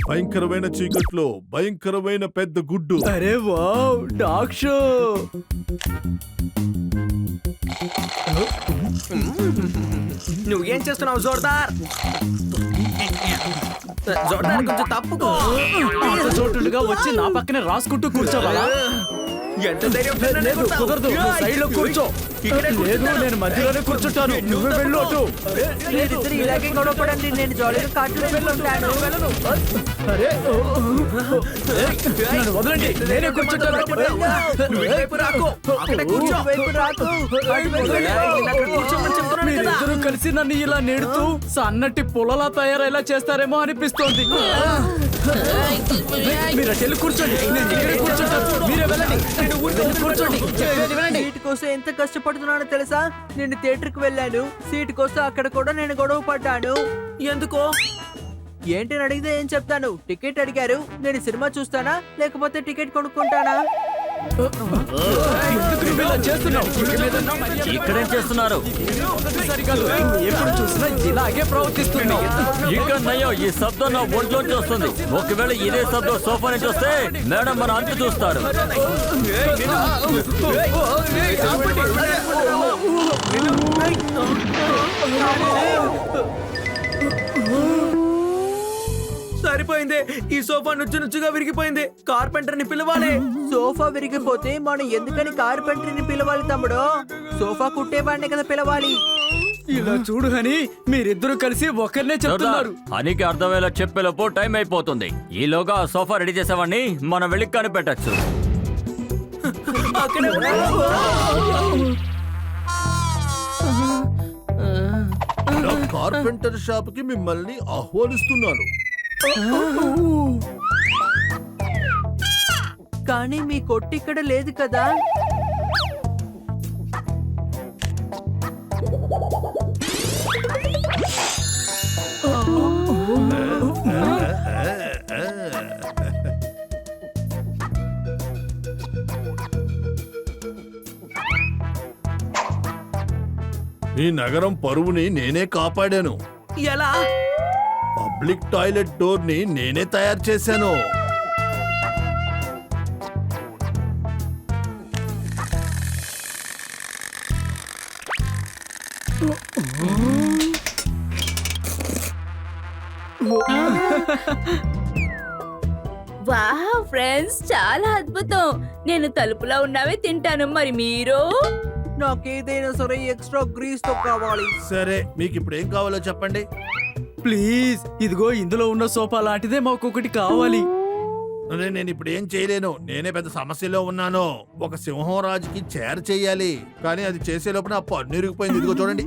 భయంకరమైన చీకట్లో భయంకరమైన పెద్ద గుడ్డు. అరే వావ్, డాగ్ షో. నువ్వేం చేస్తున్నావు జోర్దార్? జోర్దార్ కొంచెం తప్పుకో. చోటుగా వచ్చి నా పక్కనే రాసుకుంటూ కూర్చోవాలా? ఎంత ధైర్యం లేదు, కుదరదు. నువ్వు సైడ్ లో కూర్చో. లేదు, నేను మధ్యలోనే కూర్చుంటాను. నువ్వు వెళ్ళు అటు. మీరిద్దరు ఇలాగే గొడవపడండి, నేను జాలీగా కార్టూన్ వెళ్ళుంటాను. అరే నన్ను వదలండి, నేనే కూర్చుంటాను. వైపు రాకు, అక్కడే కూర్చో. వైపు రాకు. అక్కడ కూర్చోమని చెప్తున్నాను కదా. మీరిద్దరూ కలిసి నన్ను ఇలా నెడుతూ సన్నటి పొలలా తయారయ్యేలా చేస్తారేమో అనిపిస్తోంది. మీరు అటెళ్ళి కూర్చోండి, నేను ఇక్కడే కూర్చుంటాను. మీరే వెళ్ళండి, కూర్చోండి. చెప్పేది వినండి. సీట్ కోసం ఎంత కష్టపడుతున్నానో తెలుసా? నేను థియేటర్ కి వెళ్ళాను, సీట్ కోసం అక్కడ కూడా నేను గొడవ పడ్డాను. ఎందుకో? ఏంటని అడిగితే ఏం చెప్తాను? టికెట్ అడిగారు, నేను సినిమా చూస్తానా లేకపోతే టికెట్ కొనుక్కుంటానా? ఎందుకు నువ్వు ఇలా చేస్తున్నావు? ఇక్కడేం చేస్తున్నారు? సరికాదు, ఎప్పుడు చూసినా ఇలాగే ప్రవర్తిస్తున్నావు. ఇంకా నయ్యో, ఈ శబ్దం నా ఒంట్లోంచి వస్తుంది. ఒకవేళ ఇదే శబ్దం సోఫా నుంచి వస్తే మేడం మన అంతు చూస్తారు. సరిపోయింది, ఈ సోఫా నుచ్చుగా విరిగిపోయింది. కార్పెంటర్ ని పిలవాలి. సోఫా విరిగిపోతే మనం ఎందుకని కార్పెంటర్ని పిలవాలి తమ్ముడు? సోఫా కుట్టేవాడిని కదా పిలవాలి. ఇలా చూడు హని, మీరిద్దరూ కలిసి ఒకరినే చెప్తున్నారు. హనికి అర్థమయ్యేలా చెప్పేలోపు టైం అయిపోతుంది. ఈలోగా ఆ సోఫా రెడీ చేసేవాడిని మనం వెళ్ళి కనిపెట్టచ్చు. నా కార్పెంటర్ షాప్ కి మిమ్మల్ని ఆహ్వానిస్తున్నాను. కానీ మీ కొట్టు ఇక్కడ లేదు కదా? ఈ నగరం పరువుని నేనే కాపాడాను. ఎలా? పబ్లిక్ టాయిలెట్ డోర్ ని నేనే తయారు చేశాను. వావ్ ఫ్రెండ్స్, చాలా అద్భుతం. నేను తలుపులో ఉన్నవే తింటాను, మరి మీరు? నాకేదైనా సరే ఎక్స్ట్రా గ్రీస్ తో కావాలి. సరే, మీకు ఇప్పుడు ఏం కావాలో చెప్పండి. ప్లీజ్, ఇదిగో ఇందులో ఉన్న సోఫా లాంటిదే మాకు ఒకటి కావాలి. నేను ఇప్పుడు ఏం చేయలేను, నేనే పెద్ద సమస్యలో ఉన్నాను. ఒక సింహం రాజుకి చేర చెయ్యాలి, కానీ అది చేసే లోపల నా పన్ను ఇరిగిపోయింది. ఇదిగో చూడండి.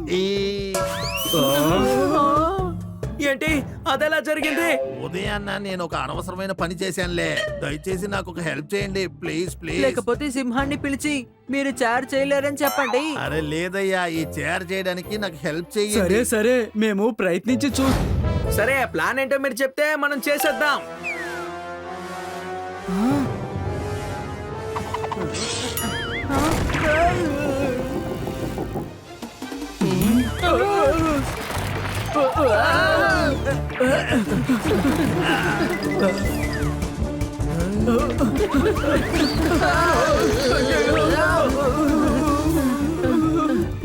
ఏంటి అదెలా జరిగింది? ఉదయాన్న నేను ఒక అనవసరమైన పని చేశానులే. దయచేసి నాకు ఒక హెల్ప్ చేయండి ప్లీజ్ ప్లీజ్. లేకపోతే సింహాన్ని పిలిచి మీరు చార్ చేయలేరని చెప్పండి. అరే లేదయ్యా, ఈ చేర చేయడానికి నాకు హెల్ప్ చేయండి. సరే సరే, మేము ప్రయత్నించి సరే, ప్లాన్ ఏంటో మీరు చెప్తే మనం చేసేద్దాం.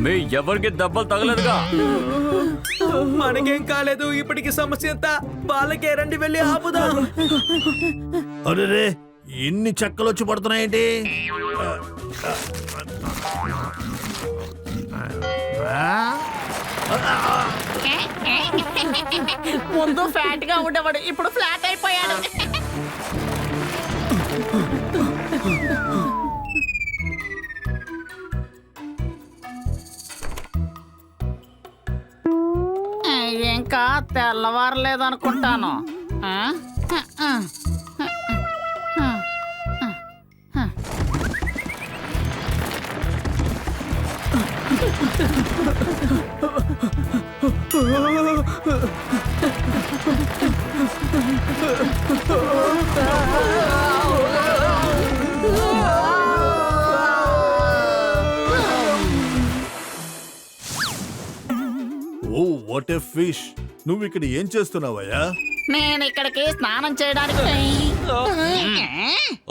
మీ ఎవరికి దెబ్బలు తగలేదుగా? మనకేం కాలేదు. ఇప్పటికి సమస్య ఎంత? వాళ్ళకే రండి, వెళ్ళి ఆపుదాం. అరే, ఇన్ని చెక్కలు వచ్చి పడుతున్నాయేంటి? ముందు ఫ్యాట్ గా ఉండేవాడు, ఇప్పుడు ఫ్లాట్ అయిపోయాడు. ఇంకా తెల్లవారలేదనుకుంటాను. ఓ వాట్ ఎ ఫిష్. నువ్వు ఇక్కడ ఏం చేస్తున్నావయ్యా? నేను ఇక్కడికి స్నానం చేయడానికి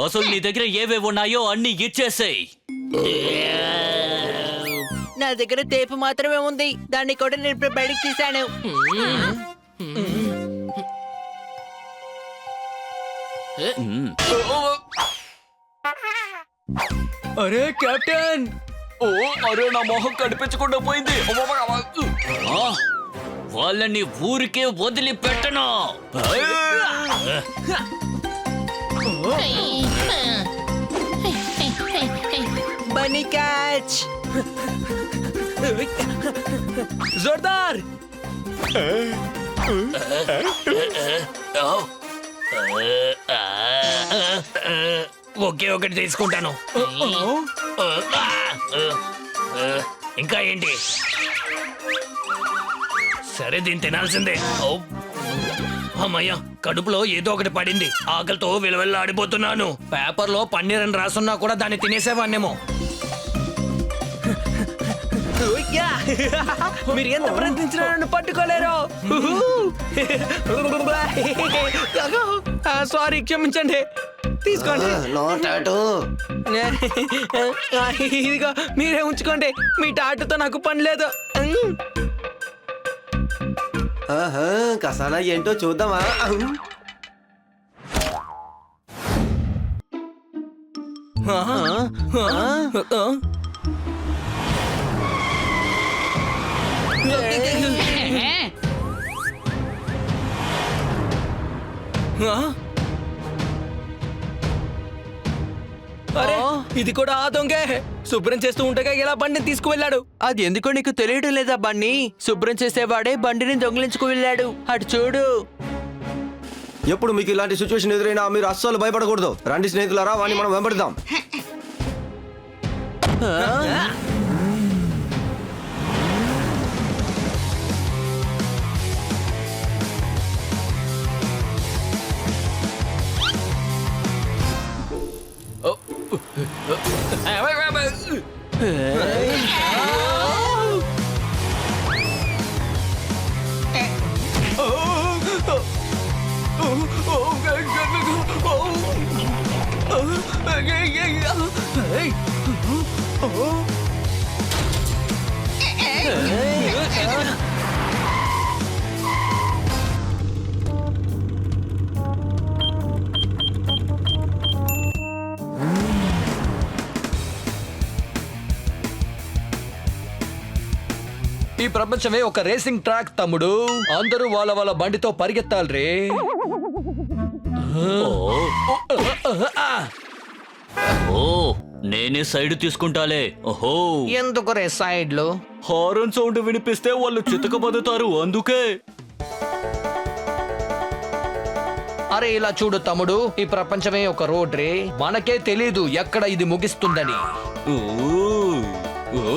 అసలు నీ దగ్గర ఏవేవి ఉన్నాయో అన్ని ఇచ్చేసేయ్. నా దగ్గర టేపు మాత్రమే ఉంది, దాన్ని కూడా నేను ఇప్పుడు బయటికి తీశాను. అరే కెప్టెన్, అరే నా మొహం కనిపించకుండా పోయింది. ఆ, వాళ్ళని ఊరికే వదిలిపెట్టను. బన్నీ క్యాచ్. జోర్దార్. ఒకే ఒకటి తీసుకుంటాను. ఇంకా ఏంటి? సరే దీన్ని తినాల్సిందే. అమ్మయ్య, కడుపులో ఏదో ఒకటి పడింది. ఆకలితో విలవెల్లాడిపోతున్నాను. పేపర్లో పన్నీర్ అని రాసున్నా కూడా దాన్ని తినేసేవాన్నేమో. మీరు ఎంత ప్రయత్నించినా నన్ను పట్టుకోలేరు. సారీ, క్షమించండి. తీసుకోండి. ఇదిగో మీరే ఉంచుకోండి. మీ టాటుతో నాకు పని లేదు. కసానా ఏంటో చూద్దామా? అరే, ఇది కూడా ఆ దొంగే. శుభ్రం చేస్తూ ఉండగా ఇలా బండిని తీసుకువెళ్ళాడు. అది ఎందుకో నీకు తెలియడం లేదా బన్నీ? శుభ్రం చేసేవాడే బండిని దొంగిలించుకు వెళ్ళాడు. అటు చూడు. ఎప్పుడు మీకు ఇలాంటి సిచ్యువేషన్ ఎదురైనా మీరు అస్సలు భయపడకూడదు. రండి స్నేహితులారా, వాడిని మనం వెంబడిద్దాం. ఈ ప్రపంచమే ఒక రేసింగ్ ట్రాక్ తమ్ముడు. అందరూ వాళ్ళ వాళ్ళ బండితో పరిగెత్తాలి రే. ఓ, నేనే సైడ్ తీసుకుంటాలే. ఓహో, ఎందుకు రే సైడ్లు? హారన్ సౌండ్ వినిపిస్తే వాళ్ళు చితకబదుతారు, అందుకే. అరే ఇలా చూడు తమ్ముడు, ఈ ప్రపంచమే ఒక రోడ్ రే. మనకే తెలీదు ఎక్కడ ఇది ముగిస్తుందని. ఓ, ఓ.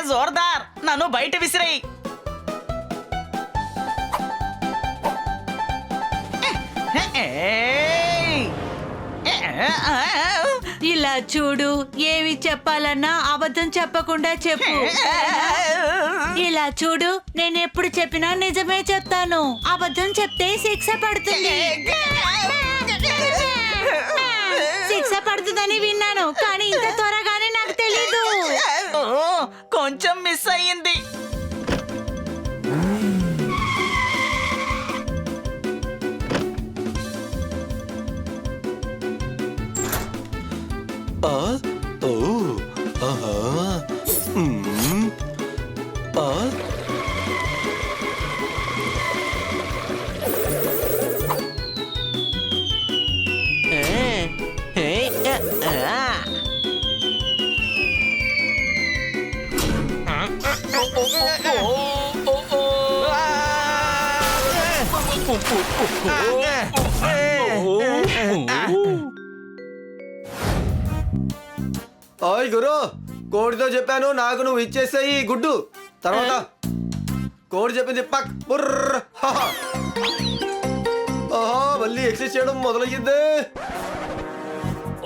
జోర్దార్, నన్ను బయట విసిరేయ్. ఇలా చూడు, ఏమి చెప్పాలన్నా అబద్ధం చెప్పకుండా చెప్పు. ఇలా చూడు, నేను ఎప్పుడు చెప్పినా నిజమే చెప్తాను. అబద్ధం చెప్తే శిక్ష పడుతుంది. శిక్ష పడుతుందని విన్నాను, కానీ ఇంత త్వరగానే నాకు తెలీదు. కొంచెం మిస్ అయ్యింది. ఓయ్ గురు, కోడితో చెప్పాను నాకు నువ్వు ఇచ్చేసేయి గుడ్డు. తర్వాత కోడి చెప్పింది పక్ బుర్ర. ఓహో, మళ్ళీ ఎక్సైజ్ చేయడం మొదలయ్యింది.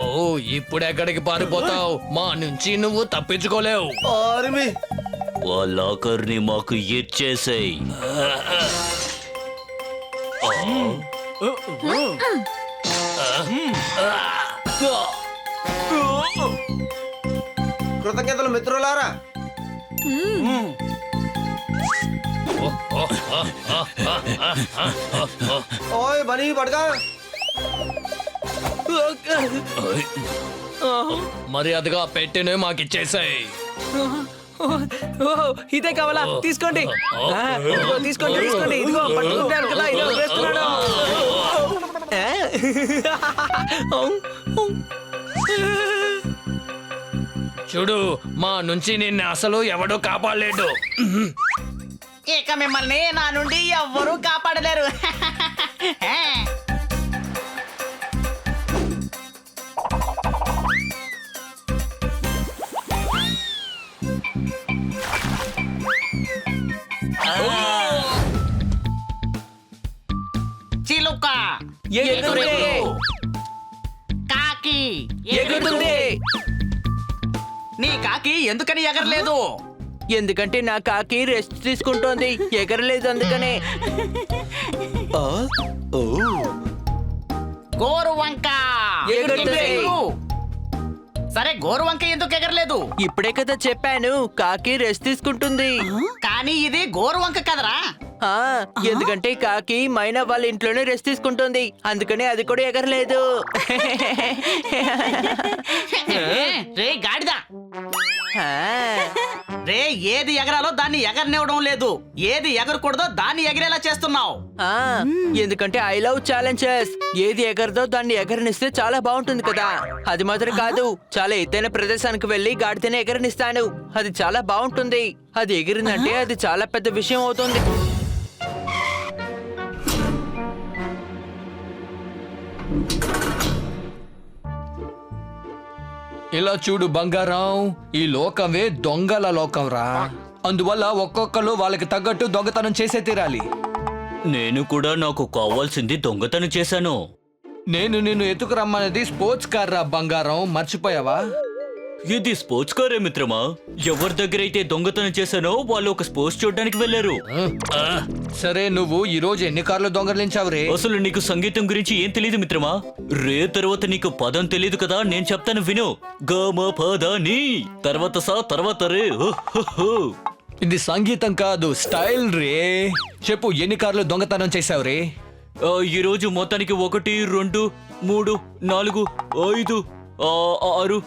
ఓ ఇప్పుడు ఎక్కడికి పారిపోతావు? మా నుంచి నువ్వు తప్పించుకోలేవు. ఆర్మీ ఆ లాకర్ని మాకు ఇచ్చేసేయ్. కృతజ్ఞతలు మిత్రులారా. ఓయ్ బనీ పడగా. మర్యాదగా పెట్టినే మాకిచ్చేసాయి. ఇదే కావాలా? తీసుకోండి. ఇదిగో, తీసుకోండి తీసుకోండి. ఇదిగో పట్టుకుంటాను కదా, ఇదిగో వేస్తున్నాడు. చూడు, మా నుంచి నిన్ను అసలు ఎవడూ కాపాడలేడు. ఇక మిమ్మల్ని నా నుండి ఎవ్వరూ కాపాడలేరు. చిలుక ఎగురుతుంది. కాకి ఎగురుతుంది. నీ కాకి ఎందుకని ఎగరలేదు? ఎందుకంటే నా కాకి రెస్ట్ తీసుకుంటోంది, ఎగరలేదు అందుకనే. గోరు వంక ఎగురుతుంది. సరే, గోరు వంక ఎందుకు ఎగరలేదు? ఇప్పుడే కదా చెప్పాను, కాకి రెస్ట్ తీసుకుంటుంది. కానీ ఇది గోరు వంక కదరా. ఆ, ఎందుకంటే కాకి మైనా వాళ్ళ ఇంట్లోనే రెస్ట్ తీసుకుంటుంది, అందుకని అది కూడా ఎగరలేదు. రే గాడిద, ఆ, రే ఏది ఎగరాలో దాన్ని ఎగరనివ్వడం లేదు, ఏది ఎగరకూడదో దాన్ని ఎగిరేలా చేస్తున్నావు. ఆ, ఎందుకంటే ఐ లవ్ ఛాలెంజెస్. ఏది ఎగరదో దాన్ని ఎగరనిస్తే చాలా బాగుంటుంది కదా. అది మాత్రం కాదు, చాలా ఎత్తైన ప్రదేశానికి వెళ్లి గాడితేనే ఎగరనిస్తాను. అది చాలా బాగుంటుంది. అది ఎగిరిందంటే అది చాలా పెద్ద విషయం అవుతుంది. ఇలా చూడు బంగారం, ఈ లోకమే దొంగల లోకంరా. అందువల్ల ఒక్కొక్కరు వాళ్ళకి తగ్గట్టు దొంగతనం చేసే తీరాలి. నేను కూడా నాకు కావాల్సింది దొంగతనం చేశాను. నేను నిన్ను ఎత్తుకురమ్మన్నది స్పోర్ట్స్ కార్ రా బంగారం, మర్చిపోయావా? ఇది స్పోర్ట్స్ కారే మిత్రమా. ఎవరి దగ్గర అయితే దొంగతనం చేశానో వాళ్ళు ఒక స్పోర్ట్స్ చూడడానికి వెళ్లారు. సరే, నువ్వు ఈ రోజు ఎన్ని కార్లు దొంగలించావురే? అసలు నీకు సంగీతం గురించి ఏం తెలియదు మిత్రమా. రే తర్వాత నీకు పదం తెలియదు కదా, నేను చెప్తాను విను. గమ పద నీ తర్వాత సా తర్వాత రే. ఇది సంగీతం కాదు, స్టైల్ రే. చెప్పు, ఎన్ని కార్లు దొంగతనం చేసావురే? ఈ రోజు మొత్తానికి 1 2 3 4 5 6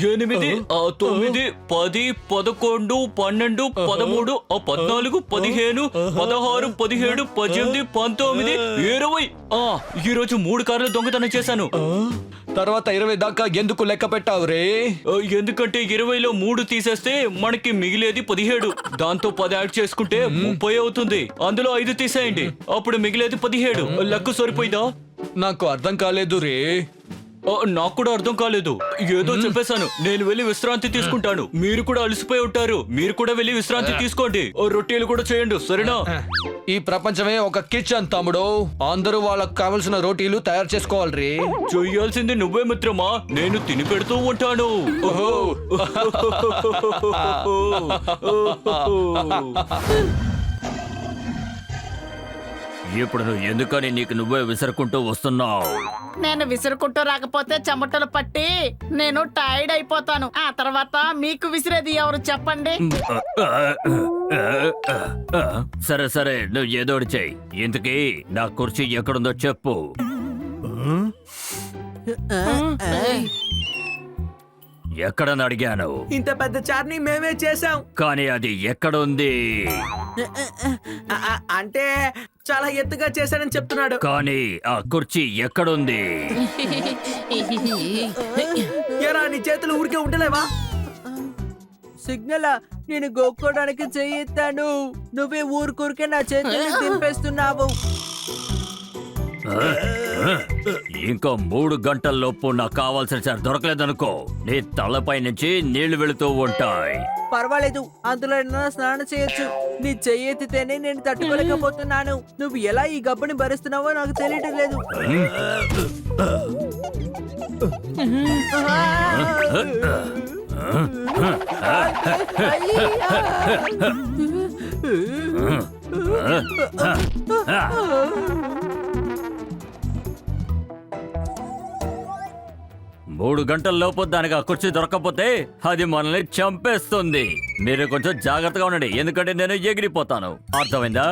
7 8 9 10 11 12 13 14 15 16 17 18 19 20. ఈ రోజు 3 కార్లు దొంగతనం చేశాను. తర్వాత 20 దాకా ఎందుకు లెక్క పెట్టావురే? ఎందుకంటే 20లో 3 తీసేస్తే మనకి మిగిలేది 17. దాంతో 10 యాడ్ చేసుకుంటే 30 అవుతుంది. అందులో 5 తీసేయండి, అప్పుడు మిగిలేది 17. లెక్క సరిపోయిందా? నాకు అర్థం కాలేదు రే. నాకు కూడా అర్థం కాలేదు. ఏదో చెప్పేశాను. నేను వెళ్ళి విశ్రాంతి తీసుకుంటాను. మీరు కూడా అలసిపోయి ఉంటారు, మీరు కూడా వెళ్ళి విశ్రాంతి తీసుకోండి. రొట్టెలు కూడా చేయండి, సరేనా? ఈ ప్రపంచమే ఒక కిచెన్ తమ్ముడు. అందరూ వాళ్ళకు కావలసిన రోటీలు తయారు చేసుకోవాలి రే. చెయ్యాల్సింది నువ్వే మిత్రమా, నేను తిని పెడుతూ ఉంటాను. ఇప్పుడు నువ్వు ఎందుకని నీకు నువ్వే విసరుకుంటూ వస్తున్నావు? నేను విసురుకుంటూ రాకపోతే చెమటలు పట్టి నేను టైర్డ్ అయిపోతాను. ఆ తర్వాత మీకు విసిరేది ఎవరు చెప్పండి? సరే సరే, నువ్వు ఏదోటి చెయ్యి. ఇంతకీ నా కుర్చీ ఎక్కడుందో చెప్పు. ఎక్కడని అడిగాను. ఇంత పెద్ద చార్ని మేమే చేసాం. కానీ అది ఎక్కడుంది? అంటే చాలా ఎత్తుగా చేశానని చెప్తున్నాడు. కానీ ఆ కుర్చీ ఎక్కడుంది? ఏరా, నీ చేతులు ఊరికే ఉండలేవా? సిగ్నల్, నేను గోక్కోడానికి చెయ్యిస్తాను. నువ్వే ఊరికూరికే నా చేతుల్ని తింపేస్తున్నావు. ఇంకా 3 గంటల్లోపు నాకు కావాల్సిన సార్ దొరకలేదనుకో, నీ తలపై నుంచి నీళ్లు వెళుతూ ఉంటాయి. పర్వాలేదు, అందులో స్నానం చేయొచ్చు. నీ చెయ్యెత్తితేనే నేను తట్టుకోలేకపోతున్నాను. నువ్వు ఎలా ఈ గబ్బుని భరిస్తున్నావో నాకు తెలియటం లేదు. మూడు గంటల లోపు దానికి ఆ కుర్చీ దొరకకపోతే అది మనల్ని చంపేస్తుంది. మీరు కొంచెం జాగ్రత్తగా ఉండండి, ఎందుకంటే నేను ఎగిరిపోతాను. అర్థమైందా?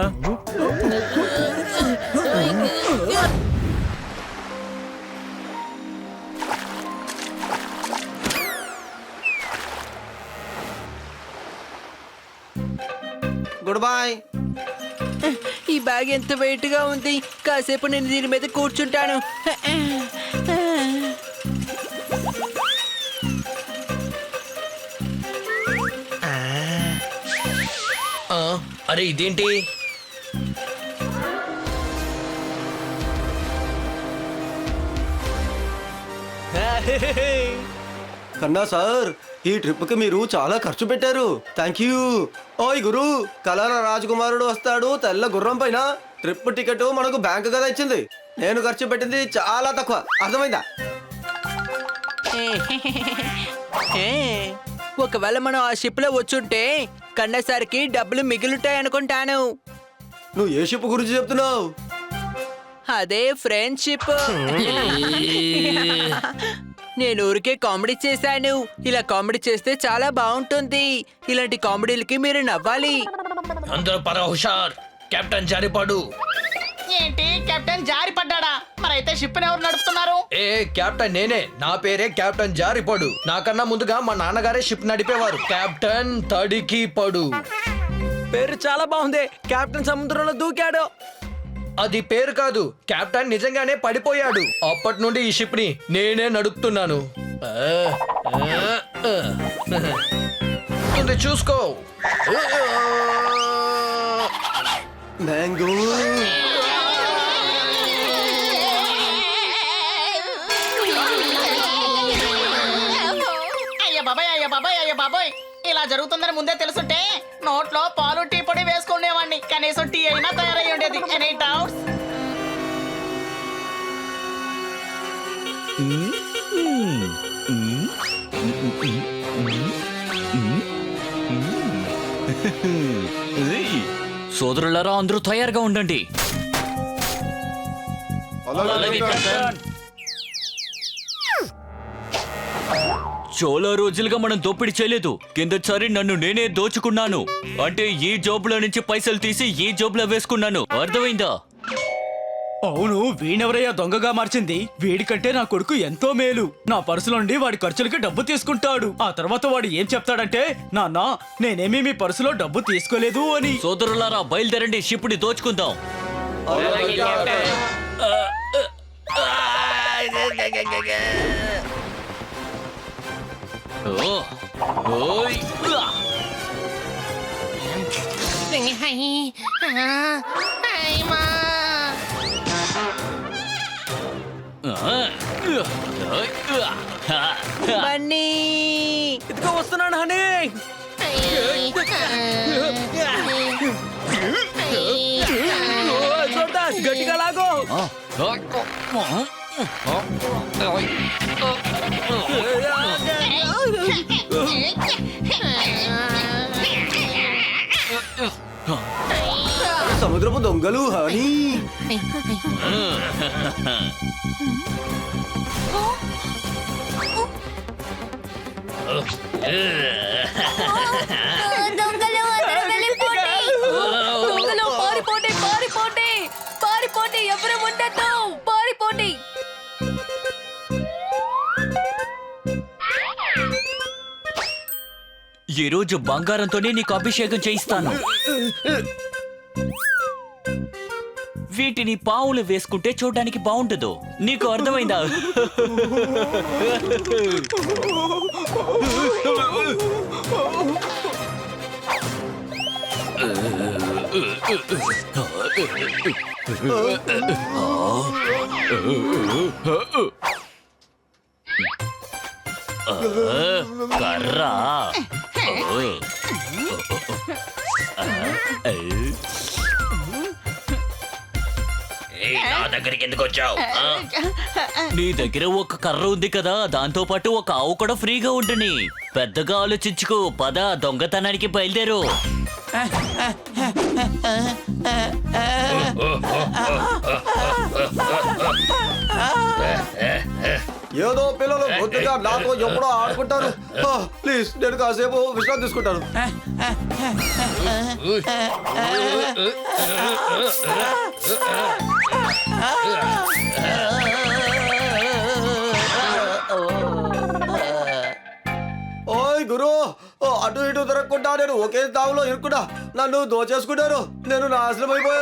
Good boy. ఈ బ్యాగ్ ఎంత వెయిట్ గా ఉంది. కాసేపు నేను దీని మీద కూర్చుంటాను. అరే ఇదేంటి? కన్నా సార్, ఈ ట్రిప్ కి మీరు చాలా ఖర్చు పెట్టారు. Thank you. ఓయ్ గురు, కలర రాజకుమారుడు వస్తాడు తెల్ల గుర్రం పైన. ట్రిప్ టికెట్ మనకు బ్యాంక్ కదా ఇచ్చింది. నేను ఖర్చు పెట్టింది చాలా తక్కువ. అర్థమైందా? ఒకవేళ మనం ఆ షిప్ లో వచ్చుంటే కన్నసారికి డబ్బులు మిగులుతాయి అనుకుంటాను. నువ్వు ఏ షిప్ గురించి చెప్తున్నావు? అదే ఫ్రెండ్షిప్. నేను ఊరికే కామెడీ చేశాను. ఇలా కామెడీ చేస్తే చాలా బాగుంటుంది. ఇలాంటి కామెడీలకి మీరు నవ్వాలి. అందరూ పర హుషార్. కెప్టెన్ జారిపాడు. ఏంటి కెప్టెన్ జారి పడ్డాడా? మరైతే షిప్ ఎవరు నడుపుతున్నారు? ఏ కెప్టెన్ నేనే. నా పేరే కెప్టెన్ జారిపడు. నాకన్నా ముందుగా మా నాన్నగారే షిప్ నడిపేవారు. కెప్టెన్ తడికి పడు. పేరు చాలా బాగుంది. కెప్టెన్ సముద్రంలో దూకాడు. అది పేరు కాదు, కెప్టెన్ నిజంగానే పడిపోయాడు. అప్పటి నుండి ఈ షిప్ ని నేనే నడుపుతున్నాను. ముందు చూసుకో. మ్యాంగో. అయ్య బాబాయ్, ఇలా జరుగుతుందని ముందే తెలుసుంటే నోట్లో పాలు టీ పొడి వేసుకునేవాడిని. కనీసం టీ అయినా తయారై ఉండేది. Any doubts? సోదరులారా, అందరూ తయారుగా ఉండండి. అలాగే కెప్టెన్. చాలా రోజులుగా మనం దోపిడీ చేయలేదు. కిందసారి నన్ను నేనే దోచుకున్నాను. అంటే ఈ జోబులో నుంచి పైసలు తీసి ఈ జోబులో వేసుకున్నాను. అర్థమైందా? అవును, వీణెవరయ్యా దొంగగా మార్చింది? వీడికంటే నా కొడుకు ఎంతో మేలు. నా పర్సులో నుండి వాడి ఖర్చులకి డబ్బు తీసుకుంటాడు. ఆ తర్వాత వాడు ఏం చెప్తాడంటే, నాన్న నేనేమీ మీ పర్సులో డబ్బు తీసుకోలేదు అని. సోదరులారా, బయలుదేరండి, షిప్ని దోచుకుందాం. బన్నీ, ఇదిగో వస్తున్నాను హనీ. గట్టిగా లాగో. సముద్రపు దొంగలు హనీ. దొంగలు పారిపోండి, పారిపోండి, పారిపోండి, ఎవరు ఉండద్దు, పారిపోండి. ఈ రోజు బంగారంతోనే నీకు అభిషేకం చేయిస్తాను. వీటిని పావులు వేసుకుంటే చూడడానికి బాగుండదు. నీకు అర్థమైందా? కర్రా. నా దగ్గరికి ఎందుకు వచ్చావు నీ దగ్గర ఒక కర్ర ఉంది కదా, దాంతో పాటు ఒక ఆవు కూడా ఫ్రీగా ఉంటుంది. పెద్దగా ఆలోచించుకో, పద దొంగతనానికి బయలుదేరు. ఏదో పిల్లలు బొద్దుగా నాతో ఎప్పుడో ఆడుకుంటారు. ప్లీజ్ నేను కాసేపు విశ్రాంతి తీసుకుంటాను. ఓయ్ గురు, అటు ఇటు తిరగకుండా నేను ఒకే తావులో ఇరుక్కున్నా. నన్ను దోచేసుకుంటారు. నేను నాశనం అయిపోయాను.